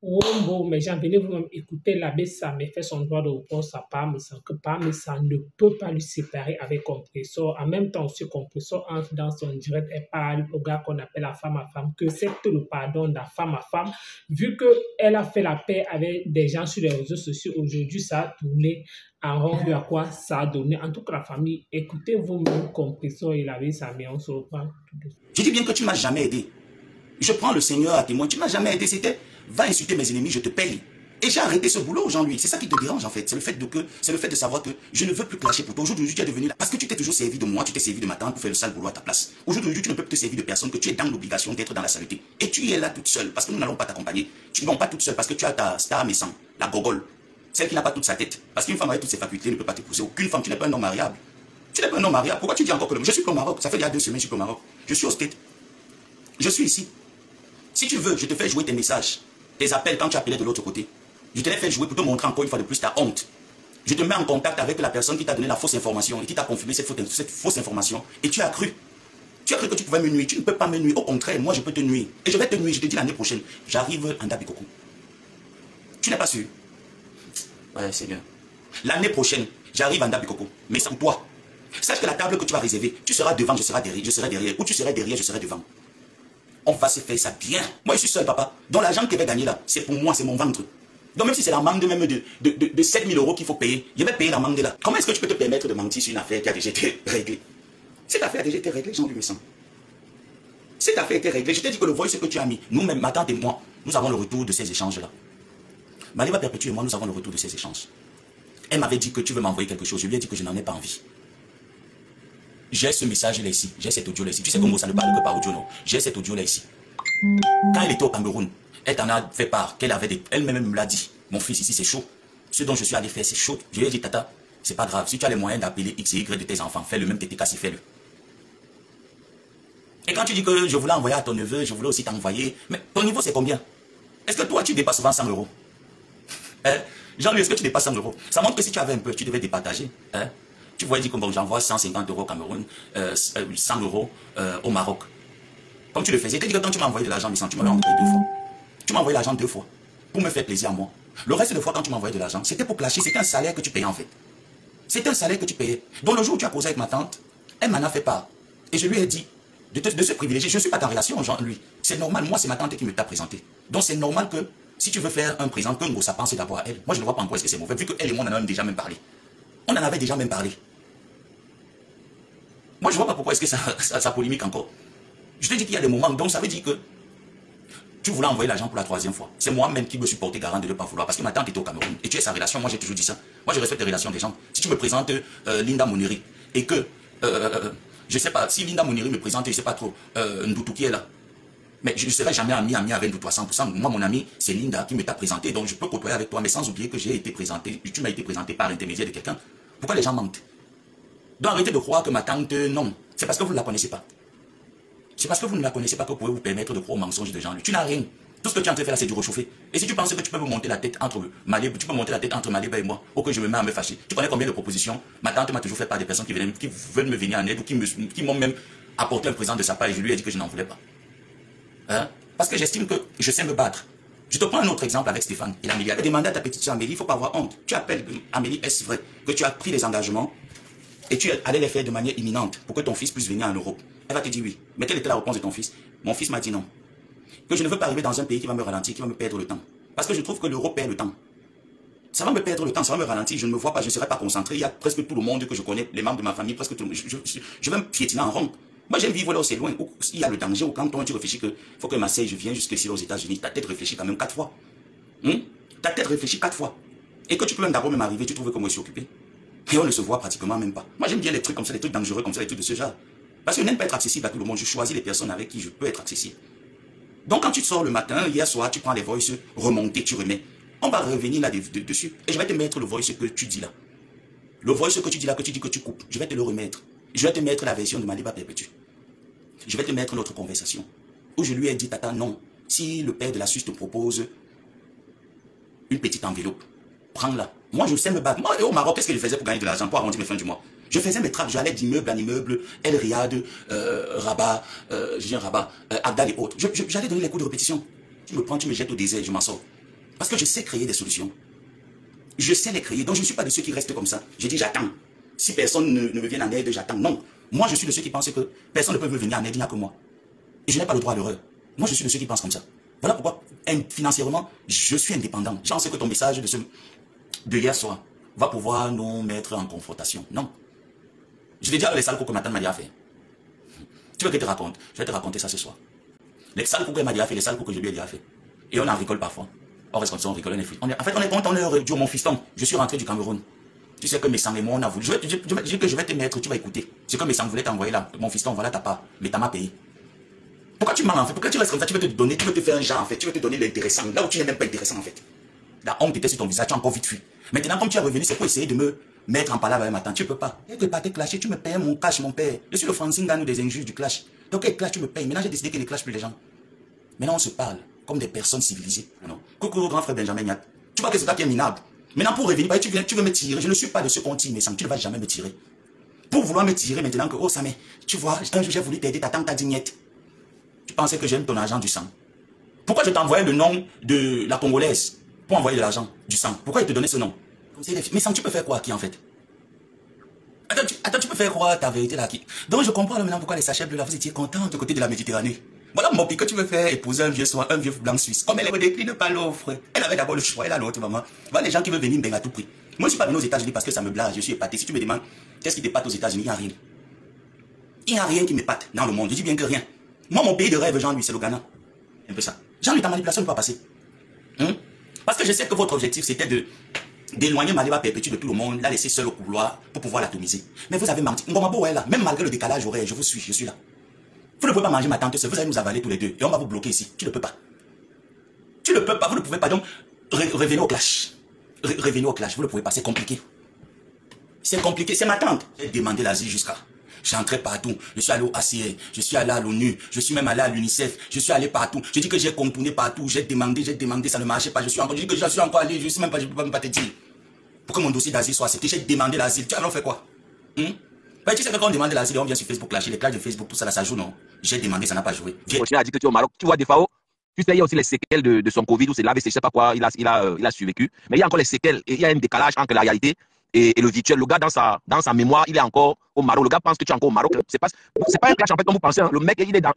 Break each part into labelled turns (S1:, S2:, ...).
S1: Wombo, mais j'en venez vous-même écouter l'abbé Samé fait son droit de repos à Parmesan, que Parmesan ne peut pas lui séparer avec Compressor. En même temps, ce Compressor entre dans son direct et parle au gars qu'on appelle la femme à femme, que c'est le pardon de la femme à femme, vu qu'elle a fait la paix avec des gens sur les réseaux sociaux. Aujourd'hui, ça a tourné en rond, à quoi ça a donné. En tout cas, la famille, écoutez vous-même Compressor et l'abbé Samé, on se reprend tout de suite.
S2: Je dis bien que tu ne m'as jamais aidé. Je prends le Seigneur à témoin, tu ne m'as jamais aidé, c'était va insulter mes ennemis, je te paye. Et j'ai arrêté ce boulot, Jean-Louis. C'est ça qui te dérange en fait. C'est le fait de savoir que je ne veux plus clasher pour toi. Aujourd'hui, tu es devenu là. Parce que tu t'es toujours servi de moi, tu t'es servi de ma tante pour faire le sale boulot à ta place. Aujourd'hui, tu ne peux plus te servir de personne, que tu es dans l'obligation d'être dans la saleté. Et tu es là toute seule, parce que nous n'allons pas t'accompagner. Tu ne vas pas toute seule, parce que tu as ta star méchant, la gogole. Celle qui n'a pas toute sa tête. Parce qu'une femme avec toutes ses facultés ne peut pas t'épouser. Aucune femme, tu n'es pas un homme mariable. Tu n'es pas un homme mariable. Pourquoi tu dis encore que je suis au Maroc? Ça fait déjà 2 semaines que je suis au Maroc. Je suis au State. Je suis ici. Si tu veux, je te fais jouer tes messages, tes appels quand tu appelais de l'autre côté. Je te les fais jouer pour te montrer encore une fois de plus ta honte. Je te mets en contact avec la personne qui t'a donné la fausse information et qui t'a confirmé cette fausse information. Et tu as cru. Tu as cru que tu pouvais me nuire. Tu ne peux pas me nuire. Au contraire, moi je peux te nuire. Et je vais te nuire. Je te dis l'année prochaine, j'arrive en Dabikoko. Tu n'es pas sûr? Ouais, Seigneur. L'année prochaine, j'arrive en Dabikoko. Mais c'est pour toi. Sache que la table que tu vas réserver, tu seras devant, je serai derrière. Ou tu serais derrière, je serai devant. On va se faire ça bien. Moi, je suis seul, papa. Donc, l'argent que je vais gagner là, c'est pour moi, c'est mon ventre. Donc, même si c'est l'amende même de 7 000 € qu'il faut payer, je vais payer l'amende là. Comment est-ce que tu peux te permettre de mentir sur une affaire qui a déjà été réglée? Cette affaire a déjà été réglée, Jean-Louis Messan. Cette affaire a été réglée. Je t'ai dit que le voice que tu as mis, nous-mêmes, ma tante et moi, nous avons le retour de ces échanges-là. Maliba Perpétue et moi, nous avons le retour de ces échanges. Elle m'avait dit que tu veux m'envoyer quelque chose. Je lui ai dit que je n'en ai pas envie. J'ai ce message-là ici. J'ai cet audio-là ici. Tu sais comment ça ne parle que par audio, non? J'ai cet audio-là ici. Quand elle était au Cameroun, elle t'en a fait part, qu'elle avait des... Elle-même me l'a dit. Mon fils, ici, c'est chaud. Ce dont je suis allé faire, c'est chaud. Je lui ai dit, tata, c'est pas grave. Si tu as les moyens d'appeler X et Y de tes enfants, fais le même TTK, si fais-le. Et quand tu dis que je voulais envoyer à ton neveu, je voulais aussi t'envoyer, mais ton niveau, c'est combien? Est-ce que toi, tu dépasses souvent 100 €? Hein? Jean-Louis, est-ce que tu dépasses 100 €? Ça montre que si tu avais un peu, tu devais départager. Hein? Tu voyais dire que bon, j'envoie 150 € au Cameroun, 100 € au Maroc. Comme tu le faisais, tu dis que quand tu m'as envoyé de l'argent, tu m'avais envoyé 2 fois. Tu m'as envoyé l'argent 2 fois pour me faire plaisir à moi. Le reste de fois, quand tu m'as envoyé de l'argent, c'était pour clasher, c'était un salaire que tu payais en fait. C'était un salaire que tu payais. Donc le jour où tu as causé avec ma tante, elle m'en a fait part. Et je lui ai dit de se privilégier. Je ne suis pas dans relation, Jean-Louis. C'est normal, moi c'est ma tante qui me t'a présenté. Donc c'est normal que si tu veux faire un présent, qu'un gros ça pense d'abord à elle. Moi je ne vois pas en quoi est-ce que c'est mauvais, vu qu'elle et moi on en a déjà même parlé. On en avait déjà même parlé. Moi je ne vois pas pourquoi est-ce que ça polémique encore. Je te dis qu'il y a des moments, donc ça veut dire que tu voulais envoyer l'argent pour la 3e fois. C'est moi-même qui me suis porté garant de ne pas vouloir. Parce que ma tante était au Cameroun. Et tu es sa relation, moi j'ai toujours dit ça. Moi je respecte les relations des gens. Si tu me présentes Linda Moneri et que, je ne sais pas, si Linda Moneri me présente, je ne sais pas trop, Ndoutou qui est là. Mais je ne serai jamais ami avec Ndoutou à 100%. Moi mon ami, c'est Linda qui me t'a présenté. Donc je peux côtoyer avec toi, mais sans oublier que j'ai été présenté, tu m'as été présenté par l'intermédiaire de quelqu'un. Pourquoi les gens mentent? Donc arrêtez de croire que ma tante, non. C'est parce que vous ne la connaissez pas. C'est parce que vous ne la connaissez pas que vous pouvez vous permettre de croire aux mensonges de Jean-Louis. Tu n'as rien. Tout ce que tu es en train de faire là, c'est du réchauffer. Et si tu penses que tu peux me monter la tête entre Maliba et moi, ou que je me mets à me fâcher, tu connais combien de propositions? Ma tante m'a toujours fait part des personnes qui veulent me venir en aide ou qui m'ont même apporté un présent de sa part et je lui ai dit que je n'en voulais pas. Hein? Parce que j'estime que je sais me battre. Je te prends un autre exemple avec Stéphane et Amélie. Elle a demandé à ta petite soeur Amélie, il ne faut pas avoir honte. Tu appelles Amélie, est-ce vrai que tu as pris des engagements et tu allais les faire de manière imminente pour que ton fils puisse venir en Europe? Elle va te dire oui. Mais quelle était la réponse de ton fils? Mon fils m'a dit non. Que je ne veux pas arriver dans un pays qui va me ralentir, qui va me perdre le temps. Parce que je trouve que l'Europe perd le temps. Ça va me perdre le temps, ça va me ralentir, je ne me vois pas, je ne serai pas concentré. Il y a presque tout le monde que je connais, les membres de ma famille, presque tout le monde. Je vais me piétiner en rond. Moi j'aime vivre là où c'est loin, où il y a le danger, où quand toi tu réfléchis qu'il faut que Marseille, je viens jusqu'ici aux États-Unis, ta tête réfléchit quand même 4 fois. Ta tête réfléchit 4 fois. Et que tu peux même d'abord même arriver, tu trouves que moi je suis occupé. Et on ne se voit pratiquement même pas. Moi j'aime bien les trucs comme ça, les trucs dangereux comme ça, les trucs de ce genre. Parce que je n'aime pas être accessible à tout le monde. Je choisis les personnes avec qui je peux être accessible. Donc quand tu sors le matin, hier soir, tu prends les voices remontées, tu remets. On va revenir là dessus. Et je vais te mettre le voice que tu dis là. Le voice que tu dis là, que tu dis que tu coupes. Je vais te le remettre. Je vais te mettre la version de Maliba Perpétue. Je vais te mettre notre conversation. Où je lui ai dit, tata, non. Si le père de la Suisse te propose une petite enveloppe, prends-la. Moi, je sais me battre. Moi, au Maroc, qu'est-ce que je faisais pour gagner de l'argent, pour arrondir mes fins du mois? Je faisais mes trappes, j'allais d'immeuble en immeuble, El Riyad, Rabat, Agdal et autres. J'allais donner les cours de répétition. Tu me prends, tu me jettes au désert, je m'en sors. Parce que je sais créer des solutions. Je sais les créer. Donc, je ne suis pas de ceux qui restent comme ça. Je dis, j'attends. Si personne ne me vient en aide, j'attends. Non. Moi, je suis de ceux qui pensent que personne ne peut me venir en aide, il n'y a que moi. Et je n'ai pas le droit à l'erreur. Moi, je suis de ceux qui pensent comme ça. Voilà pourquoi, financièrement, je suis indépendant. J'en sais que ton message de hier soir va pouvoir nous mettre en confrontation. Non. Je l'ai dit à les sales coups que Nathan m'a déjà fait. Tu veux que je te raconte? Je vais te raconter ça ce soir. Les sales coups qu'elle m'a déjà fait, les sales coups que je lui ai déjà fait. Et on en rigole parfois. On reste comme ça, on rigole, en fait, on est content, on est heureux. Dieu, mon fiston, je suis rentré du Cameroun. Tu sais que mes sangs et moi, on a voulu. Je vais te mettre, tu vas écouter. C'est que mes sangs voulaient t'envoyer là. Mon fiston, voilà ta part. Mais t'as m'a payé. Pourquoi tu mens en fait? Pourquoi tu restes comme ça? Tu veux te donner, tu veux te faire un genre en fait. Tu veux te donner l'intéressant. Là où tu n'es même pas intéressant en fait. La honte était sur ton visage, tu as encore vite fui. Maintenant, comme tu es revenu, c'est pour essayer de me mettre en parole avec ma tante. Tu peux pas. Tu ne peux pas te clasher, tu me payes mon cash, mon père. Je suis le Francine Ganou des injures du clash. Donc, quel clash tu me payes? Maintenant, j'ai décidé qu'il ne clash plus les gens. Maintenant, on se parle comme des personnes civilisées. Non. Coucou, grand frère Benjamin Niat. Tu vois que c'est toi qui es minable. Maintenant, pour revenir, tu veux me tirer. Je ne suis pas de ceux qu'on tire, mais sans tu ne vas jamais me tirer. Pour vouloir me tirer maintenant que, oh, ça mais, tu vois, un jour j'ai voulu t'aider, ta tante t'a dit niette. Tu pensais que j'aime ton argent du sang. Pourquoi je t'envoyais le nom de la Congolaise pour envoyer de l'argent du sang? Pourquoi il te donnait ce nom? Mais sang, tu peux faire quoi qui en fait? Attends, tu peux faire quoi ta vérité là qui? Donc je comprends maintenant pourquoi les sachets bleus là, vous étiez contents de côté de la Méditerranée. Voilà mon que tu veux faire épouser un vieux soin, un vieux blanc suisse. Comme elle ne décline pas l'offre. Elle avait d'abord le choix, elle a l'autre maman. Voilà les gens qui veulent venir me à tout prix. Moi je suis pas venu aux États-Unis parce que ça me blase, je suis épaté. Si tu me demandes qu'est-ce qui t'épate aux États-Unis, il n'y a rien. Il n'y a rien qui m'épate dans le monde. Je dis bien que rien. Moi mon pays de rêve, Jean-Louis, c'est le Ghana. Un peu ça. Jean-Louis, ta manipulation ne peut pas passer. Parce que je sais que votre objectif c'était d'éloigner Maliba Perpétue de tout le monde, la laisser seule au couloir pour pouvoir l'atomiser. Mais vous avez menti. Ngomabo est là. Même malgré le décalage horaire, je vous suis, je suis là. Vous ne pouvez pas manger ma tante seule, vous allez nous avaler tous les deux. Et on va vous bloquer ici. Tu ne peux pas. Tu ne peux pas, vous ne pouvez pas. Donc, revenez au clash. Revenez au clash, vous ne pouvez pas, c'est compliqué. C'est compliqué, c'est ma tante. J'ai demandé l'asile jusqu'à. J'entrais partout. Je suis allé au ACR, je suis allé à l'ONU, je suis même allé à l'UNICEF, je suis allé partout. Je dis que j'ai contourné partout, j'ai demandé, ça ne marchait pas. Je dis que je suis encore allé, je sais même pas, je ne peux même pas te dire. Pour que mon dossier d'asile soit accepté, j'ai demandé l'asile. Tu as alors fait quoi? Ben, tu sais que quand on demande l'asile, on vient sur Facebook clasher, les clashs de Facebook, tout ça, là, ça joue, non? J'ai demandé, ça n'a pas joué.
S3: Tu a dit que tu es au Maroc. Tu vois, des fois, tu sais, il y a aussi les séquelles de son Covid, ou c'est l'AVC, je ne sais pas quoi, il a survécu. Mais il y a encore les séquelles, et il y a un décalage entre la réalité et le virtuel. Le gars, dans sa mémoire, il est encore au Maroc. Le gars pense que tu es encore au Maroc. C'est pas un clash, en fait, comme vous pensez. Hein. Le mec, il est dans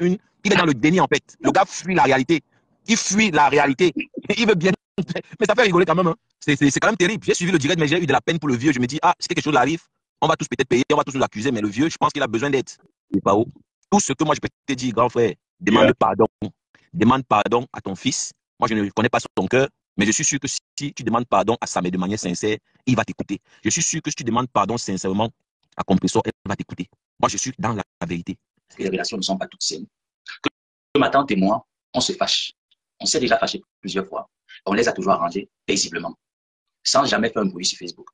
S3: le déni, en fait. Le gars fuit la réalité. Il fuit la réalité. Il veut bien. Mais ça fait rigoler quand même. Hein. C'est quand même terrible. J'ai suivi le direct, mais j'ai eu de la peine pour le vieux. Je me dis, si quelque chose arrive, on va tous peut-être payer, on va tous nous accuser, mais le vieux, je pense qu'il a besoin d'aide. Tout ce que moi je peux te dire, grand frère, demande pardon. Demande pardon à ton fils. Moi, je ne connais pas son cœur, mais je suis sûr que si tu demandes pardon à Samé de manière sincère, il va t'écouter. Je suis sûr que si tu demandes pardon sincèrement à Compressor, elle va t'écouter. Moi, je suis dans la vérité.
S2: Parce que les relations ne sont pas toutes saines. Que ma tante et moi, on se fâche. On s'est déjà fâché plusieurs fois. On les a toujours arrangés paisiblement, sans jamais faire un bruit sur Facebook.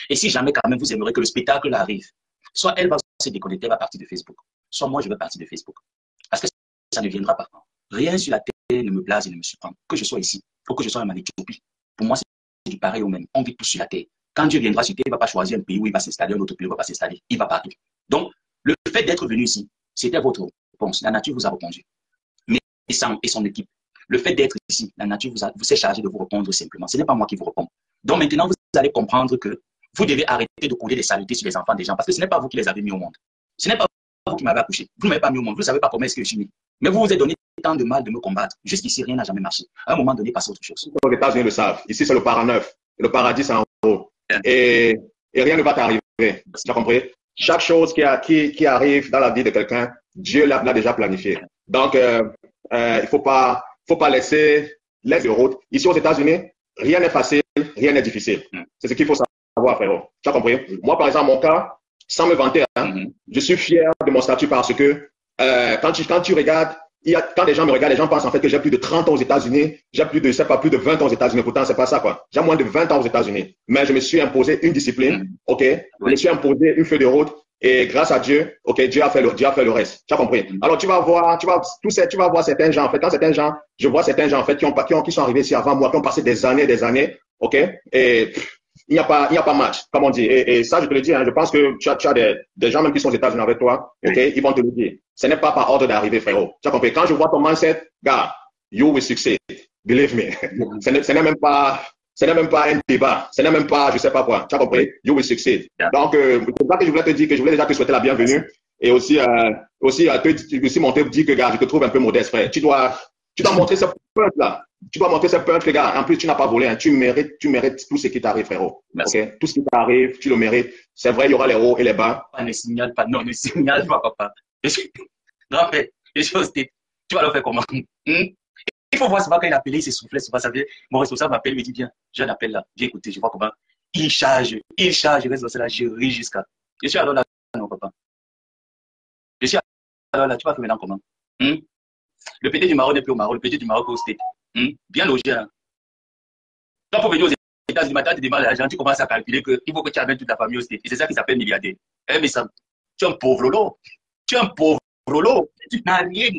S2: Et si jamais quand même vous aimeriez que le spectacle arrive, soit elle va se déconnecter, elle va partir de Facebook, soit moi je vais partir de Facebook. Parce que ça ne viendra pas. Rien sur la terre ne me blase et ne me surprend. Que je sois ici, ou que je sois en Éthiopie. Pour moi, c'est du pareil au même. On vit tous sur la terre. Quand Dieu viendra sur terre, il ne va pas choisir un pays où il va s'installer, un autre pays où il ne va pas s'installer. Il va partout. Donc, le fait d'être venu ici, c'était votre réponse. La nature vous a répondu. Mais et son équipe. Le fait d'être ici, la nature vous s'est chargé de vous répondre simplement. Ce n'est pas moi qui vous réponds. Donc maintenant, vous allez comprendre que vous devez arrêter de couler des saletés sur les enfants des gens parce que ce n'est pas vous qui les avez mis au monde. Ce n'est pas vous qui m'avez accouché. Vous ne m'avez pas mis au monde. Vous ne savez pas comment est-ce que je suis né. Mais vous vous êtes donné tant de mal de me combattre. Jusqu'ici, rien n'a jamais marché. À un moment donné, passez autre chose.
S4: Les États-Unis le savent. Ici, c'est le paraneuf. Le paradis, c'est en haut. Et rien ne va t'arriver. Tu as compris? Chaque chose qui arrive dans la vie de quelqu'un, Dieu l'a déjà planifié. Donc, il faut pas laisser de route. Ici, aux États-Unis, rien n'est facile, rien n'est difficile. C'est ce qu'il faut savoir, frérot. Tu as compris? Moi, par exemple, mon cas, sans me vanter, je suis fier de mon statut parce que quand tu regardes, quand les gens me regardent, les gens pensent en fait que j'ai plus de 30 ans aux États-Unis, j'ai plus de 20 ans aux États-Unis. Pourtant, c'est pas ça, quoi. J'ai moins de 20 ans aux États-Unis. Mais je me suis imposé une discipline, ok? Je me suis imposé une feuille de route. Et grâce à Dieu, ok, Dieu a fait le reste. Tu as compris? Alors, tu vas voir certains gens, en fait, je vois certains gens, en fait, qui sont arrivés ici avant moi, qui ont passé des années, ok? Et il n'y a pas match, comme on dit. Et ça, je te le dis, hein, je pense que tu as des gens même qui sont aux États-Unis avec toi, ok? Ils vont te le dire. Ce n'est pas par ordre d'arrivée, frérot. Tu as compris? Quand je vois ton mindset, gars, you will succeed. Believe me. Ce n'est même pas. Ce n'est même pas un débat. Ce n'est même pas, je ne sais pas quoi. Tu as compris? You will succeed. Donc, c'est ça que je voulais te dire, que je voulais déjà te souhaiter la bienvenue. Et aussi, aussi te dire que, gars, je te trouve un peu modeste, frère. Tu dois montrer ce punch-là. Tu dois montrer ce punch, les gars. En plus, tu n'as pas volé. Hein. Tu mérites tout ce qui t'arrive, frérot. Okay? Tout ce qui t'arrive, tu le mérites. C'est vrai, il y aura les hauts et les bas.
S2: Ne signale pas, non, ne signale pas, papa. Non, mais les choses, tu vas le faire comment? Il faut voir souvent quand il appelait, il s'essoufflait souvent. Ça veut dire, mon responsable m'appelle, il me dit, viens, j'ai un appel là, viens écouter, je vois comment. Il charge, je reste dans là, je ris jusqu'à. Je suis alors là, non, papa. Je suis alors là, tu vas faire maintenant comment? Le PD du Maroc n'est plus au Maroc, le PD du Maroc est au State. Bien logé, hein. Donc, pour venir aux États-Unis, maintenant, tu demandes à l'argent, tu commences à calculer qu'il faut que tu amènes toute ta famille au State. Et c'est ça qui s'appelle milliardaire. Eh, mais ça, tu es un pauvre lolo. Tu es un pauvre lolo. Tu n'as rien.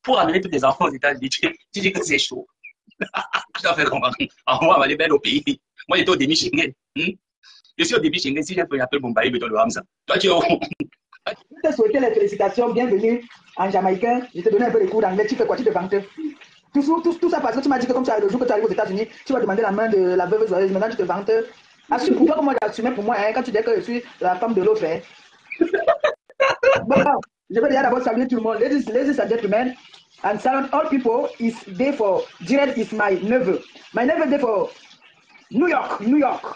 S2: Pour amener tous les enfants aux États-Unis, tu dis que c'est chaud. Je dois faire comment? On va aller bien au pays. Moi, j'étais au début Schengen. Je suis au début Schengen. Si j'ai fait un appel Bombaï, je dois le Hamza. Toi, tu es au.
S5: Je te souhaite les félicitations. Bienvenue en Jamaïcain. Je te donne un peu de cours d'anglais. Tu fais quoi? Tu te vantes. Tout ça parce que tu m'as dit que comme ça, le jour que tu arrives aux États-Unis, tu vas demander la main de la veuve joyeuse. Maintenant, tu te vantes. Assume pour toi, comme moi, j'assumais pour moi, hein, quand tu dis que je suis la femme de l'autre. Hein. Bon, je vais déjà d'abord saluer tout le monde. Ladies and gentlemen, and salute all people. Is there for Jared is my neveu. My neveu is there for New York.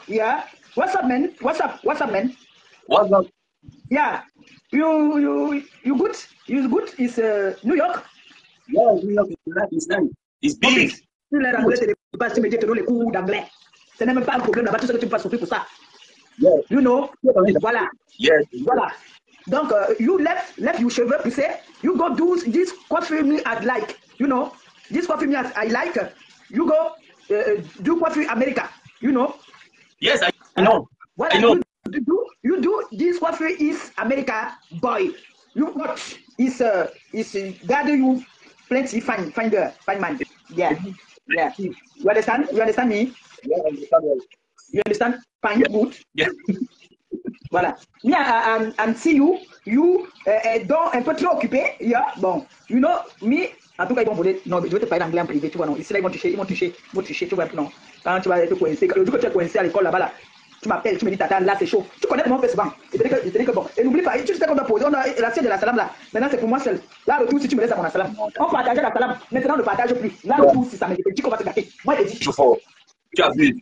S5: Yeah. What's up, man? What's up, man?
S2: What's up?
S5: Yeah. You good? You good? Is New York?
S2: Yeah, New York is nice. It's big.
S5: Tu me dis les cours d'anglais. Ce n'est même pas un problème là-bas. Tout ce que tu passes pour ça.
S2: Yeah.
S5: You know? Voilà.
S2: Yes.
S5: Voilà. Donc, you left your cheveux, you say, you go do this coiffure me I like, you know, this coiffure me I like, you go do coiffure America, you know.
S2: Yes, I know.
S5: What
S2: I know.
S5: You do this coiffure is America, boy. You watch is gather you plenty fine man. Yeah. You understand? You understand me?
S2: Yeah, I understand.
S5: You understand? Fine, good.
S2: Yeah.
S5: Voilà. Me, and see you donc un peu trop occupé. Yeah, bon. You know, me, en tout cas, ils vont voler. Non, je vais te parler anglais en privé, tu vois, non. Ici, là, ils vont toucher, tu vois, non. Quand tu vas être coincé, le jour que tu es coincé à l'école là-bas, là, tu m'appelles, tu me dis, tata, là, c'est chaud. Tu connais comment on fait souvent. Je te dis que bon. Et n'oublie pas, tu sais qu'on doit poser, on a l'assiette de la salam là. Maintenant, c'est pour moi seul. Là, le tout, si tu me laisses à mon salam. On partageait la salam. Maintenant, on ne partage plus. Là, le tout, si ça me dit, tu commences à te gâter. Moi, je dis.
S2: Tu as vu.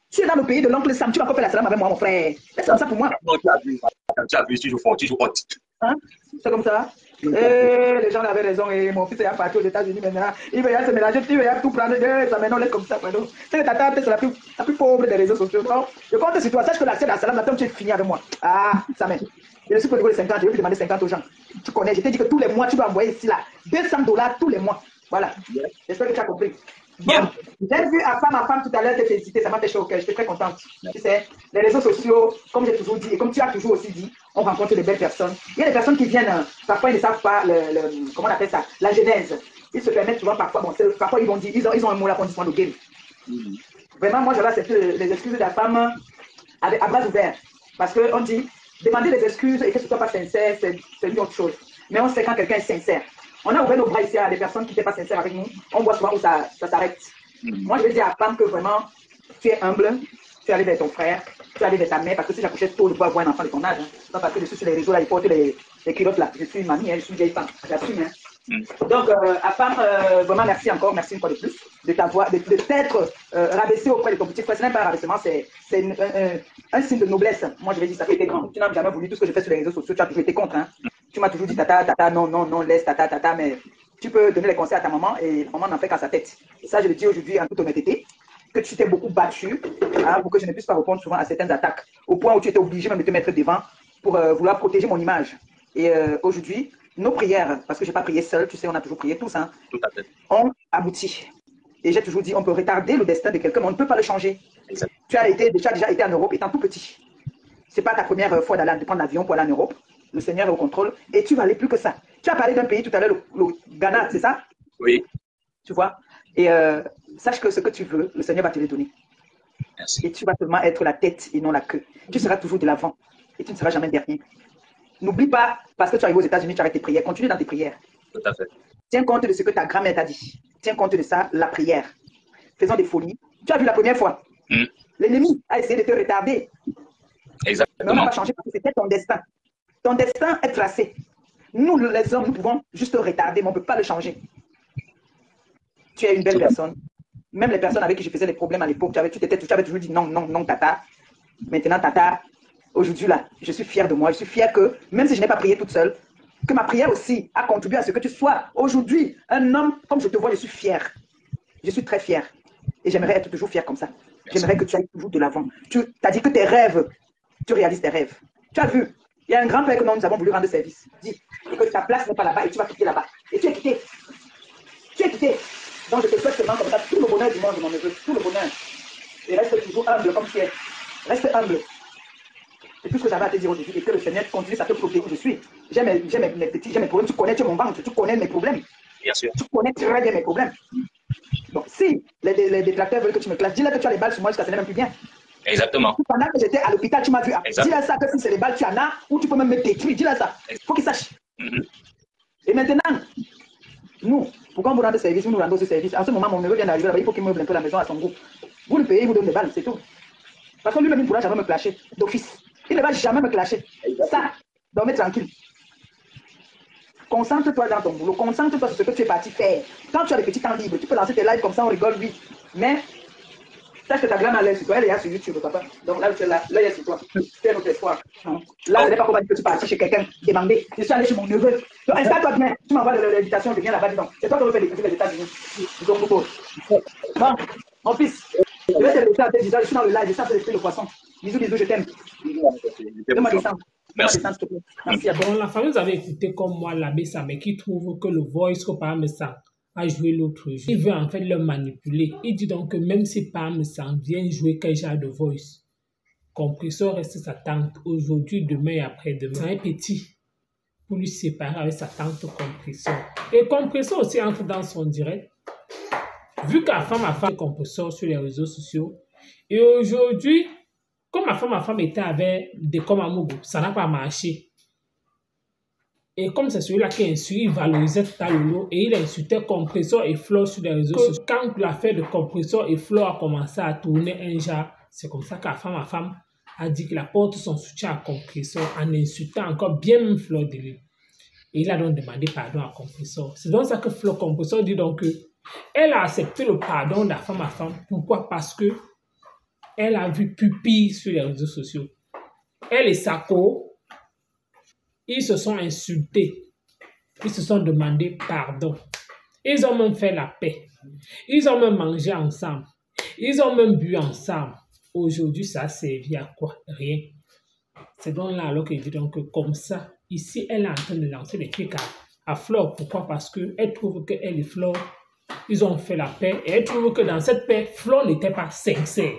S5: Tu es dans le pays de l'oncle Sam, tu vas pas faire la salam avec moi, mon frère. C'est comme ça pour moi.
S2: Non, tu as vu, tu joues fort, tu joues hot.
S5: Hein? C'est comme ça. Les gens avaient raison et mon fils est parti aux États-Unis maintenant. Il va se mélanger, il va tout prendre. Ça maintenant laisse comme ça. C'est la plus pauvre des réseaux sociaux. Donc, je compte sur toi. Sache que la scène à salam, tu es fini avec moi. Ah, ça m'aide. Je suis pour les 50, je vais te demander 50 aux gens. Tu connais, je t'ai dit que tous les mois, tu dois envoyer ici là $200 tous les mois. Voilà. J'espère que tu as compris. Bon, j'ai vu à femme tout à l'heure te féliciter, ça m'a fait chaud au cœur, j'étais très contente. Tu sais, les réseaux sociaux, comme j'ai toujours dit, et comme tu as toujours aussi dit, on rencontre des belles personnes. Il y a des personnes qui viennent, parfois ils ne savent pas comment on appelle ça, la genèse. Ils se permettent souvent, parfois ils vont dire, ils ont un mot là qu'on dit souvent le game. Vraiment, moi j'aurais accepté les excuses de la femme à bras ouverts. Parce qu'on dit, demander des excuses et que ce ne soit pas sincère, c'est une autre chose. Mais on sait quand quelqu'un est sincère. On a ouvert nos bras ici à des personnes qui n'étaient pas sincères avec nous. On voit souvent où ça s'arrête. Moi, je vais dire à femme que vraiment, tu es humble, tu es allé vers ton frère, tu es allé vers ta mère, parce que si j'accouchais tôt, je peux avoir un enfant de ton âge. Hein. Pas parce que je suis sur les réseaux, là, ils portent les culottes là. Je suis une mamie, hein, je suis une vieille femme. J'assume. Hein. Donc, à femme, vraiment, merci encore, merci une fois de plus, de t'être rabaissé auprès de ton petit frère. Ce n'est pas un rabaissement, c'est un signe de noblesse. Moi, je vais dire, ça fait été grand. Tu n'as jamais voulu tout ce que je fais sur les réseaux sociaux, tu as toujours été contre. Hein. Tu m'as toujours dit, tata, non, laisse, tata, mais tu peux donner les conseils à ta maman et la maman n'en fait qu'à sa tête. Et ça, je le dis aujourd'hui en toute honnêteté, que tu t'es beaucoup battu hein, pour que je ne puisse pas répondre souvent à certaines attaques, au point où tu étais obligé même de te mettre devant pour vouloir protéger mon image. Et aujourd'hui, nos prières, parce que je n'ai pas prié seul, tu sais, on a toujours prié tous, hein, ont abouti. Et j'ai toujours dit, on peut retarder le destin de quelqu'un, mais on ne peut pas le changer. Tu as déjà été en Europe étant tout petit. Ce n'est pas ta première fois de prendre l'avion pour aller en Europe. Le Seigneur est au contrôle et tu vas aller plus que ça. Tu as parlé d'un pays tout à l'heure, le Ghana, c'est ça?
S2: Oui.
S5: Tu vois? Et sache que ce que tu veux, le Seigneur va te le donner.
S2: Merci.
S5: Et tu vas seulement être la tête et non la queue. Tu seras toujours de l'avant et tu ne seras jamais derrière. N'oublie pas, parce que tu arrives aux États-Unis, tu arrêtes tes prières. Continue dans tes prières.
S2: Tout à fait.
S5: Tiens compte de ce que ta grand-mère t'a dit. tiens compte de ça, la prière. Faisons des folies. Tu as vu la première fois, l'ennemi a essayé de te retarder.
S3: Exactement.
S5: Mais on n'a pas changé parce que c'était ton destin. Ton destin est tracé. Nous, les hommes, nous pouvons juste retarder, mais on ne peut pas le changer. Tu es une belle personne. Même les personnes avec qui je faisais des problèmes à l'époque, tu avais toujours dit non, non, non, Tata. Maintenant, Tata, aujourd'hui, là, je suis fière de moi. Je suis fière que, même si je n'ai pas prié toute seule, que ma prière aussi a contribué à ce que tu sois aujourd'hui un homme comme je te vois. Je suis fière. Je suis très fière. Et j'aimerais être toujours fière comme ça. J'aimerais que tu ailles toujours de l'avant. Tu as dit que tes rêves, tu réalises tes rêves. Tu as vu, il y a un grand-père que nous avons voulu rendre service. Dis que ta place n'est pas là-bas et tu vas quitter là-bas. Et tu es quitté. Tu es quitté. Donc je te souhaite seulement comme ça tout le bonheur du monde, mon neveu, tout le bonheur. Et reste toujours humble comme tu es. Reste humble. Et tout ce que j'avais à te dire aujourd'hui, et que le Seigneur continue à te protéger où je suis. J'ai mes petits, j'ai mes problèmes. Tu connais, tu es mon ventre, tu connais mes problèmes.
S3: Bien sûr.
S5: Tu connais très bien mes problèmes. Donc si les détracteurs veulent que tu me classes, dis-leur que tu as les balles sur moi jusqu'à ce n'est même plus bien.
S3: Exactement.
S5: Pendant que j'étais à l'hôpital, tu m'as vu. Dis-leur ça, que si c'est les balles, tu en as, ou tu peux même me détruire. Dis-leur ça. Il faut qu'ils sachent. Et maintenant, nous, pourquoi on vous rend service, nous nous rendons ce service. En ce moment, mon neveu vient d'arriver là-bas, il faut qu'il meuble un peu la maison à son goût. Vous le payez, il vous donne des balles, c'est tout. Parce que lui-même, il ne pourra jamais me clasher d'office. Il ne va jamais me clasher. Ça, dormez tranquille. Concentre-toi dans ton boulot, concentre-toi sur ce que tu es parti faire. Quand tu as des petits temps libres, tu peux lancer tes lives comme ça, on rigole, oui. Mais, sache que ta glande à l'air sur toi, elle est là sur YouTube, papa. Donc là, tu es là, là, il est sur toi. C'est notre espoir. Là, je n'ai pas comment dire que tu es parti chez quelqu'un, demander. Je suis allé chez mon neveu. Donc, installe-toi bien. Tu m'envoies l'invitation, je viens là-bas, dis donc. C'est toi qui veux faire les États-Unis. Donc, bon, mon fils, je vais te laisser à tes je suis dans le live, je sais l'esprit de poisson. Bisous, bisous, je t'aime. Donne-moi des sens.
S3: Merci.
S5: Merci à toi.
S1: Bon, la famille, vous avez écouté comme moi l'abbé Samé qui trouve que le voice que Parmesan a joué l'autre jour. Il veut en fait le manipuler. Il dit donc que même si Parmesan vient jouer quel genre de voice, Compressor reste sa tante aujourd'hui, demain et après-demain. C'est un petit pour lui séparer avec sa tante Compressor. Et Compressor aussi entre dans son direct. Vu qu'à ma femme Compressor sur les réseaux sociaux. Et aujourd'hui, comme ma femme était avec des comme Amougou, ça n'a pas marché. Et comme c'est celui-là qui insulte, il valorisait Talolo et il insultait Compressor et Flore sur les réseaux sociaux. Quand l'affaire de Compressor et Flore a commencé à tourner un genre, c'est comme ça qu'à ma femme a dit qu'il apporte son soutien à Compressor en insultant encore bien même Flore de lui. Et il a donc demandé pardon à Compressor. C'est donc ça que Flore Compressor dit donc que elle a accepté le pardon de la femme à femme. Pourquoi? Parce que elle a vu Pupi sur les réseaux sociaux. Elle et Sako, ils se sont insultés. Ils se sont demandé pardon. Ils ont même fait la paix. Ils ont même mangé ensemble. Ils ont même bu ensemble. Aujourd'hui, ça a servi à quoi? Rien. C'est donc là alors qu'il dit donc que comme ça, ici, elle est en train de lancer des trucs à Flore. Pourquoi? Parce qu'elle trouve qu'elle et Flore, ils ont fait la paix. Et elle trouve que dans cette paix, Flore n'était pas sincère.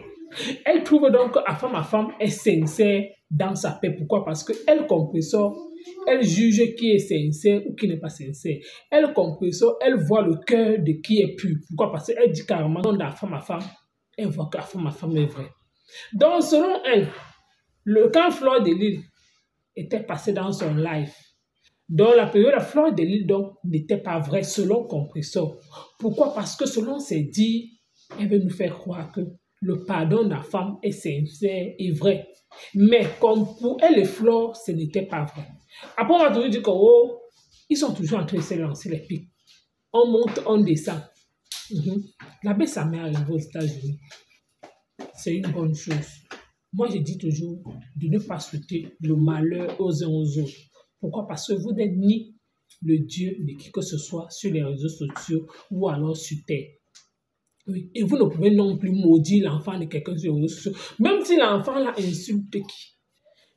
S1: Elle trouve donc que ma femme est sincère dans sa paix. Pourquoi? Parce qu'elle Compressor, elle juge qui est sincère ou qui n'est pas sincère. Elle Compressor, elle voit le cœur de qui est pur. Pourquoi? Parce qu'elle dit carrément dans la femme à femme, elle voit que la femme à femme est vraie. Donc selon elle, quand Flore de Lille était passé dans son live, donc la période de Flore de Lille n'était pas vraie selon Compressor. Pourquoi? Parce que selon ses dires, elle veut nous faire croire que le pardon de la femme est sincère et vrai. Mais comme pour elle et Flore, ce n'était pas vrai. Après, on va toujours dire qu'ils sont toujours en train de se lancer les pics. On monte, on descend. L'abbé Samé arrive aux États-Unis. C'est une bonne chose. Moi, je dis toujours de ne pas souhaiter le malheur aux uns aux autres. Pourquoi? Parce que vous n'êtes ni le Dieu de qui que ce soit sur les réseaux sociaux ou alors sur terre. Oui. Et vous ne pouvez non plus maudire l'enfant de quelqu'un sur les réseaux sociaux. Même si l'enfant l'a insulté qui?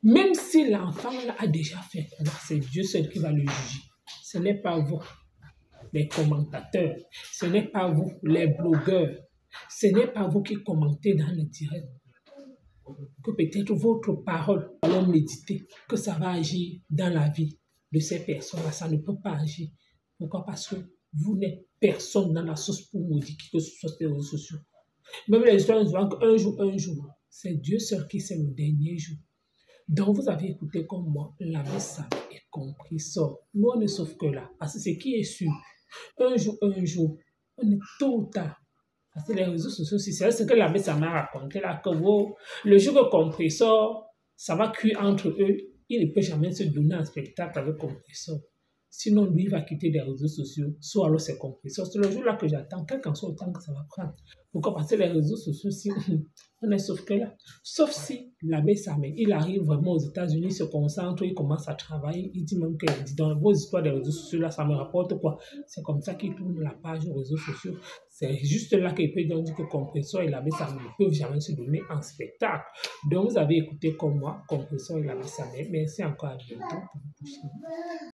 S1: Même si l'enfant a déjà fait quoi, c'est Dieu seul qui va le juger. Ce n'est pas vous, les commentateurs. Ce n'est pas vous, les blogueurs. Ce n'est pas vous qui commentez dans le direct. Que peut-être votre parole, allons méditer, que ça va agir dans la vie de ces personnes-là. Ça ne peut pas agir. Pourquoi? Parce que vous n'êtes personne dans la sauce pour maudire qui que ce soit sur les réseaux sociaux. Même les histoires nous disent qu'un jour, c'est Dieu seul qui sait le dernier jour. Donc vous avez écouté comme moi, l'abbé Samé et Compressor. Nous on ne sauve que là. Parce que ce qui est sûr, un jour, On est tôt ou tard. Parce que les réseaux sociaux, c'est ce que l'abbé Samé a raconté là, que le jour que Compressor, ça va cuire entre eux, il ne peut jamais se donner un spectacle avec Compressor. Sinon, lui, il va quitter les réseaux sociaux, soit alors c'est Compressor. C'est le jour-là que j'attends, quel qu'en soit le temps que ça va prendre. Pourquoi? Parce que les réseaux sociaux, si on est sauf que là, sauf si l'abbé Samé, il arrive vraiment aux États-Unis, il se concentre, il commence à travailler, il dit même qu'il dit dans vos histoires des réseaux sociaux, là, ça me rapporte quoi? C'est comme ça qu'il tourne la page aux réseaux sociaux. C'est juste là qu'il peut dire que Compressor et l'abbé Samé ne peuvent jamais se donner en spectacle. Donc, vous avez écouté comme moi, Compressor et l'abbé Samé. Merci encore, à bientôt pour une prochaine.